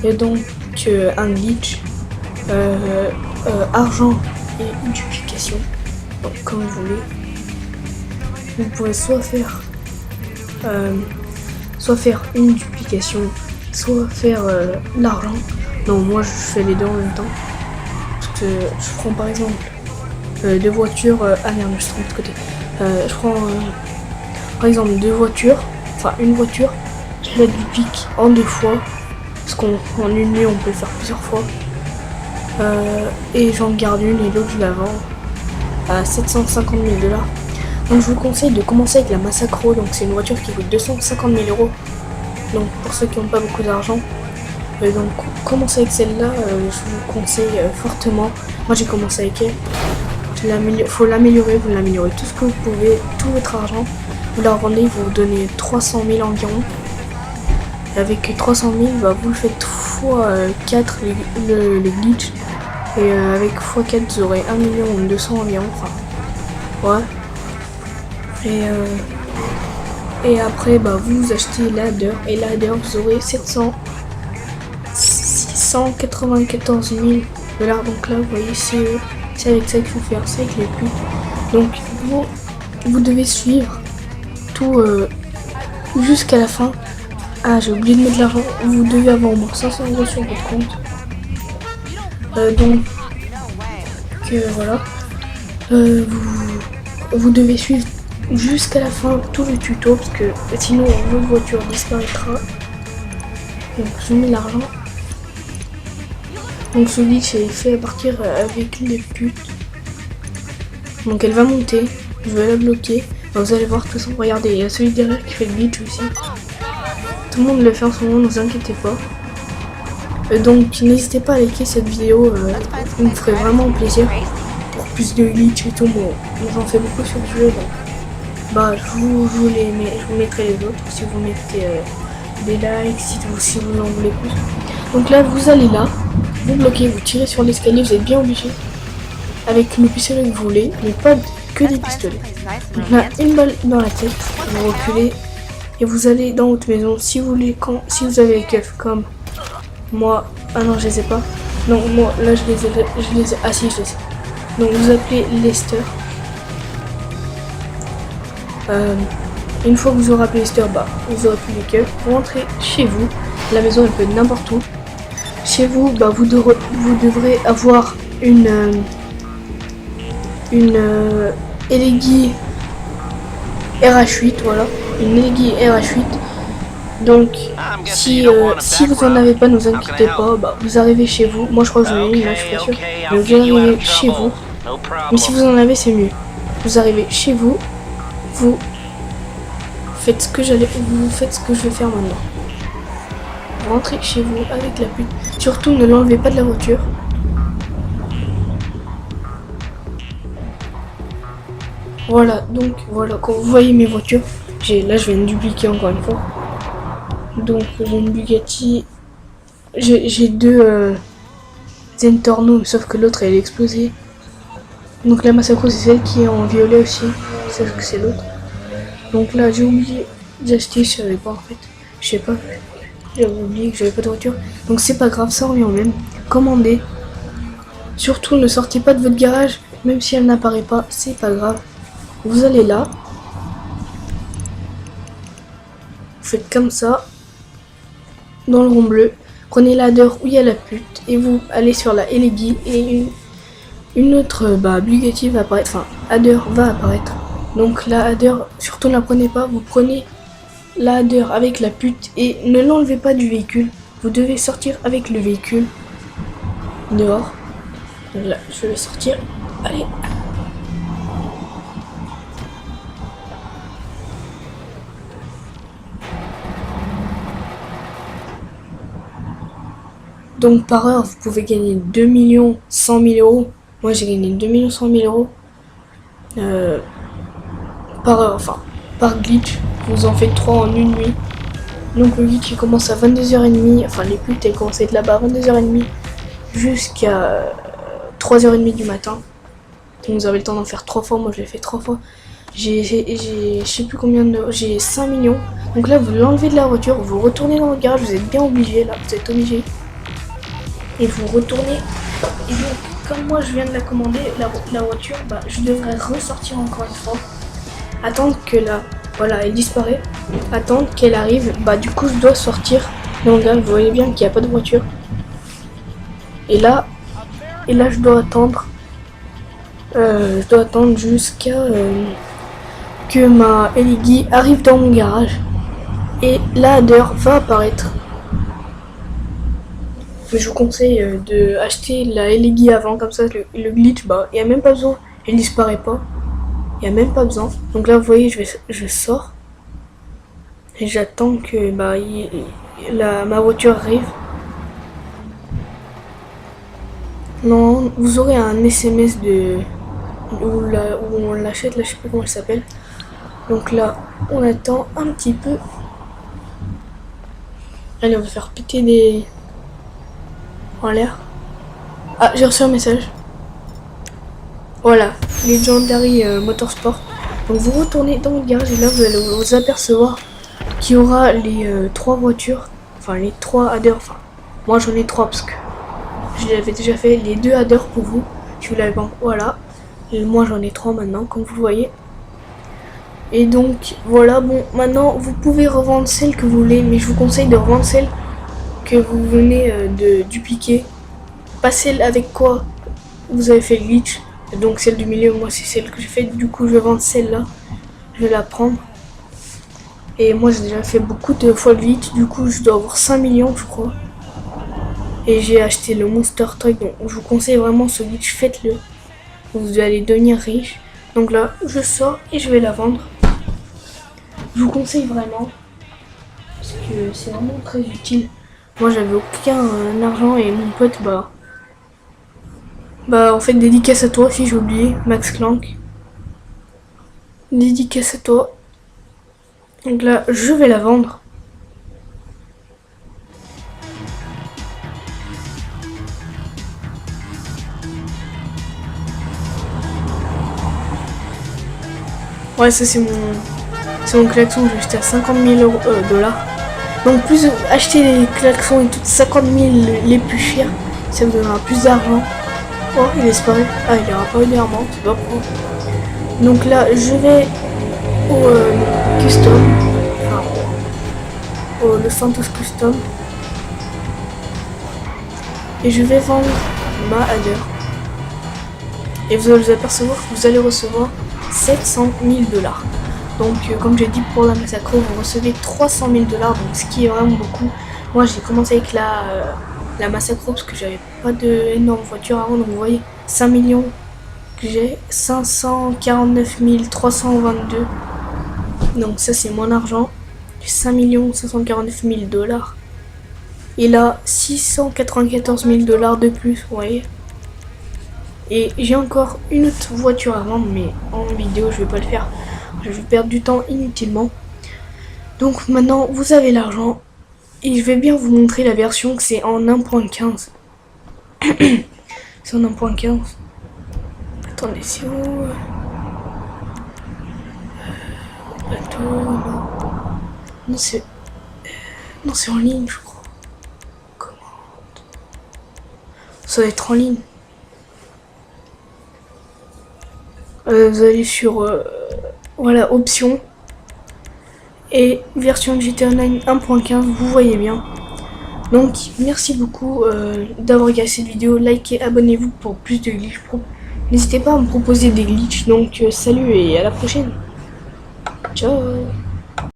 Et donc un glitch, argent et une duplication. Donc comme vous voulez. Vous pouvez soit faire une duplication, soit faire l'argent. Non, moi je fais les deux en même temps. Parce que je prends par exemple deux voitures. Ah merde, je suis de l'autre côté. Je prends par exemple deux voitures, enfin une voiture, je la duplique en 2 fois. Parce qu'en une nuit on peut le faire plusieurs fois. Et j'en garde une et l'autre je la vends à 750 000 $. Donc je vous conseille de commencer avec la Massacro, donc c'est une voiture qui coûte 250 000 €. Donc pour ceux qui n'ont pas beaucoup d'argent, donc commencez avec celle-là, je vous conseille fortement. Moi j'ai commencé avec elle. Faut l'améliorer, vous l'améliorez tout ce que vous pouvez, tout votre argent. Vous la revendez, vous donnez 300 000 environ. Avec 300 000, bah, vous le faites x4 le glitch. Et avec x4 vous aurez 1 200 000 environ. Enfin, ouais. Et après, bah, vous achetez l'adder. Et l'adder, vous aurez 694 000 $. Donc là, vous voyez, c'est avec ça qu'il faut faire. C'est avec les putes. Donc, vous devez suivre tout jusqu'à la fin. Ah, j'ai oublié de mettre l'argent. Vous devez avoir au moins 500 € sur votre compte. Voilà. Vous devez suivre jusqu'à la fin tout le tuto parce que sinon votre voiture disparaîtra. Donc je mets l'argent. Donc ce glitch est fait à partir avec les putes. Donc elle va monter. Je vais la bloquer. Vous allez voir de toute façon. Regardez, il y a celui derrière qui fait le glitch aussi. Tout le monde le fait en ce moment, ne vous inquiétez pas. Donc n'hésitez pas à liker cette vidéo, vous me ferez vraiment plaisir. Pour plus de glitch et tout, bon, j'en fais beaucoup sur le jeu, donc bah je vous mettrai les autres si vous mettez des likes, si vous en voulez plus. Donc là vous allez là, vous bloquez, vous tirez sur l'escalier, vous êtes bien obligé avec le pistolet que vous voulez, mais pas que des pistolets. Donc là, une balle dans la tête, vous reculez et vous allez dans votre maison. Si vous voulez, si vous avez les keufs comme moi, ah non je les ai pas. Non, moi là je les ai, ah si je les ai. Donc vous appelez Lester. Une fois que vous aurez appelé Lester, bah vous aurez plus les keufs. Vous rentrez chez vous. La maison elle peut être n'importe où. Chez vous, bah vous devrez avoir une Eleggy RH8, voilà, une Eleggy RH8. Donc si vous en avez pas, ne vous inquiétez pas, bah, vous arrivez chez vous. Moi je crois que j'en ai une, là je suis pas sûr. Mais vous arrivez chez vous. Mais si vous en avez, c'est mieux. Vous arrivez chez vous, vous faites ce que je vais faire maintenant. Vous rentrez chez vous avec la pute. Surtout ne l'enlevez pas de la voiture. Voilà, donc voilà, quand vous voyez mes voitures, là je viens de dupliquer encore une fois. Donc j'ai une Bugatti, j'ai deux Zentorno, sauf que l'autre elle est explosée. Donc la Massacro c'est celle qui est en violet aussi, sauf que c'est l'autre. Donc là j'ai oublié d'acheter, je savais pas en fait, je sais pas, j'avais oublié que j'avais pas de voiture. Donc c'est pas grave, ça revient au même. Commandez. Surtout ne sortez pas de votre garage, même si elle n'apparaît pas, c'est pas grave. Vous allez là, vous faites comme ça, dans le rond bleu, prenez l'adder où il y a la pute, et vous allez sur la Eleggy, et une autre Bugatti va apparaître, enfin adder va apparaître. Donc la adder, surtout ne la prenez pas, vous prenez la adder avec la pute, et ne l'enlevez pas du véhicule, vous devez sortir avec le véhicule, dehors. Donc là, je vais sortir, allez. Donc par heure, vous pouvez gagner 2 100 000 €. Moi j'ai gagné 2 100 000 € par heure, enfin par glitch. Vous en faites 3 en une nuit. Donc le glitch il commence à 22h30, enfin les putes elles commencent à être là-bas à 22h30 jusqu'à 3h30 du matin. Donc vous avez le temps d'en faire 3 fois, moi je l'ai fait 3 fois. J'ai je sais plus combien j'ai 5 millions. Donc là vous l'enlevez de la voiture, vous retournez dans votre garage, vous êtes bien obligé là, vous êtes obligé. et vous retournez. Et donc, comme moi je viens de la commander, la voiture, bah, je devrais ressortir encore une fois. Attendre que voilà, elle disparaît. Attendre qu'elle arrive. Bah, du coup, je dois sortir. Donc là, vous voyez bien qu'il n'y a pas de voiture. Et là, je dois attendre. Je dois attendre jusqu'à que ma Eligi arrive dans mon garage. Et la header va apparaître. Mais je vous conseille de acheter la Eligi avant, comme ça le glitch, bah, il n'y a même pas besoin. Elle disparaît pas. Il n'y a même pas besoin. Donc là, vous voyez, je sors. Et j'attends que bah, ma voiture arrive. Non, vous aurez un SMS où on l'achète, là je sais pas comment elle s'appelle. Donc là, on attend un petit peu. Allez, on va faire péter des en l'air. Ah, j'ai reçu un message. Voilà, Legendary Motorsport. Donc vous retournez dans votre garage et là vous allez vous apercevoir qu'il y aura les 3 voitures. Enfin les 3 headers. Enfin, moi j'en ai 3 parce que je l'avais déjà fait les 2 headers pour vous. Je vous l'avais pas. Voilà. Et moi j'en ai 3 maintenant, comme vous le voyez. Et donc voilà, bon, maintenant vous pouvez revendre celle que vous voulez, mais je vous conseille de revendre celle que vous venez de dupliquer. Pas celle avec quoi vous avez fait le glitch. Donc celle du milieu, moi c'est celle que j'ai fait. Du coup je vais vendre celle-là. Je vais la prendre. Et moi j'ai déjà fait beaucoup de fois le glitch. Du coup je dois avoir 5 millions je crois. Et j'ai acheté le Monster Truck. Donc je vous conseille vraiment ce glitch, faites-le. Vous allez devenir riche. Donc là je sors et je vais la vendre. Je vous conseille vraiment. Parce que c'est vraiment très utile. Moi j'avais aucun argent et mon pote bah en fait dédicace à toi si j'ai oublié, Max Clank. Dédicace à toi. Donc là je vais la vendre. Ouais, ça c'est mon klaxon que j'ai acheté à 50 000 dollars. Donc plus acheter les klaxons et toutes 50 000 les plus chers, ça vous donnera plus d'argent. Oh, il est disparu. Ah, il est apparu dernièrement, c'est pas pro. Donc là, je vais au custom, enfin, au Los Santos Custom, et je vais vendre ma header. Et vous allez vous apercevoir que vous allez recevoir 700 000 dollars. Donc, comme j'ai dit pour la massacre, vous recevez 300 000 dollars, donc ce qui est vraiment beaucoup. Moi, j'ai commencé avec la massacre parce que j'avais pas d'énorme voiture avant. Donc, vous voyez, 5 millions que j'ai, 549 322. Donc, ça, c'est mon argent. 5 549 000 dollars. Et là, 694 000 dollars de plus, vous voyez. Et j'ai encore une autre voiture à vendre, mais en vidéo, je vais pas le faire. Je vais perdre du temps inutilement. Donc maintenant, vous avez l'argent. Et je vais bien vous montrer la version que c'est en 1.15. C'est en 1.15. Attendez, c'est où? Bateau, non. Non, c'est en ligne, je crois. Commande. Ça va être en ligne. Vous allez sur voilà, options et version GTA Online 1.15, vous voyez bien. Donc merci beaucoup d'avoir regardé cette vidéo, likez, abonnez-vous pour plus de glitch pro. N'hésitez pas à me proposer des glitches. Donc salut et à la prochaine. Ciao.